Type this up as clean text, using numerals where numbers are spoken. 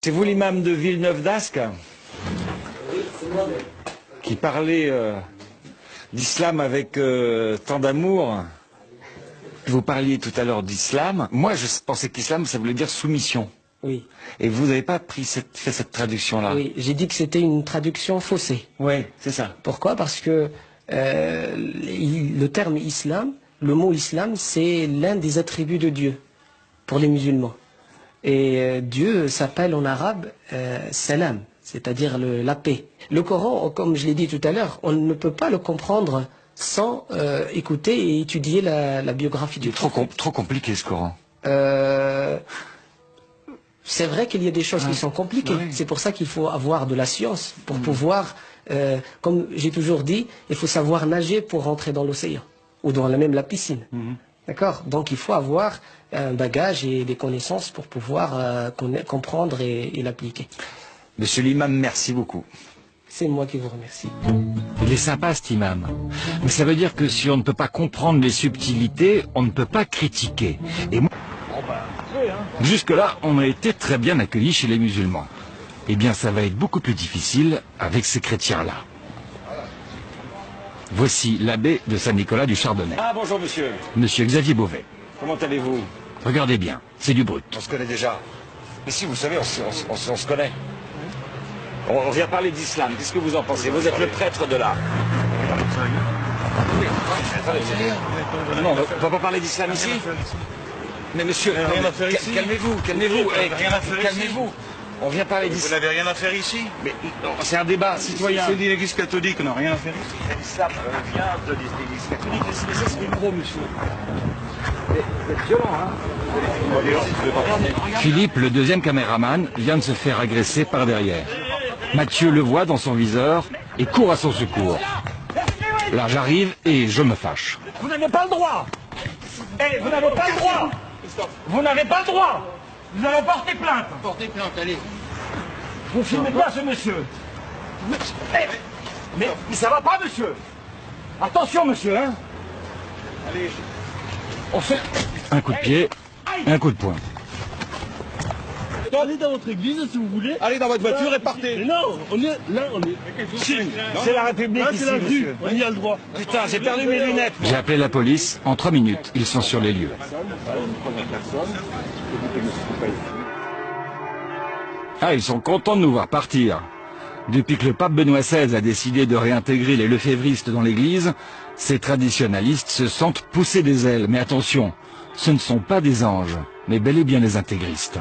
C'est vous l'imam de Villeneuve-d'Ascq qui parlait d'islam avec tant d'amour. Vous parliez tout à l'heure d'islam. Moi, je pensais qu'islam, ça voulait dire soumission. Oui. Et vous n'avez pas fait cette traduction-là. Oui, j'ai dit que c'était une traduction faussée. Oui, c'est ça. Pourquoi? Parce que le terme islam, le mot islam, c'est l'un des attributs de Dieu pour les musulmans. Et Dieu s'appelle en arabe salam, c'est-à-dire la paix. Le Coran, comme je l'ai dit tout à l'heure, on ne peut pas le comprendre sans écouter et étudier la biographie du prophète. Trop compliqué ce Coran. C'est vrai qu'il y a des choses qui sont compliquées. Oui. C'est pour ça qu'il faut avoir de la science pour pouvoir, comme j'ai toujours dit, il faut savoir nager pour rentrer dans l'océan ou dans même la piscine. D'accord? Donc il faut avoir un bagage et des connaissances pour pouvoir comprendre et l'appliquer. Monsieur l'imam, merci beaucoup. C'est moi qui vous remercie. Il est sympa cet imam. Mais ça veut dire que si on ne peut pas comprendre les subtilités, on ne peut pas critiquer. Et moi, jusque-là, on a été très bien accueillis chez les musulmans. Eh bien, ça va être beaucoup plus difficile avec ces chrétiens-là. Voici l'abbé de Saint-Nicolas du Chardonnay. Ah, bonjour monsieur. Monsieur Xavier Beauvais. Comment allez-vous? Regardez bien, c'est du brut. On se connaît déjà. Mais si, vous savez, on se connaît. On vient parler d'islam. Qu'est-ce que vous en pensez? Vous êtes le prêtre de là. Oui, attendez. Non, on ne va pas parler d'islam ici? Mais monsieur, calmez-vous. Calmez-vous. On vient parler Vous d'islam. n'avez rien à faire ici? Mais c'est un débat citoyen. C'est l'Église catholique, on n'a rien à faire ici. L'islam vient de l'Église catholique. Laissez ce micro, monsieur. Vous êtes violent, hein? Philippe, le deuxième caméraman, vient de se faire agresser par derrière. Mathieu le voit dans son viseur et court à son secours. Là, j'arrive et je me fâche. Vous n'avez pas le droit. Vous n'avez pas le droit. Vous n'avez pas le droit. Vous allez porter plainte. Portez plainte, allez. Vous filmez pas ce monsieur. Mais ça va pas, monsieur. Attention, monsieur, hein. Allez. On fait... Un coup de pied, un coup de poing. Allez dans votre église si vous voulez. Allez dans votre voiture et partez. Mais non, on est là, on est. C'est la République Là, ici, c'est la rue. monsieur. On y a le droit. Putain, j'ai perdu mes lunettes. J'ai appelé la police. En 3 minutes, ils sont sur les lieux. Ah, ils sont contents de nous voir partir. Depuis que le pape Benoît XVI a décidé de réintégrer les lefévristes dans l'église, ces traditionalistes se sentent pousser des ailes. Mais attention, ce ne sont pas des anges, mais bel et bien des intégristes.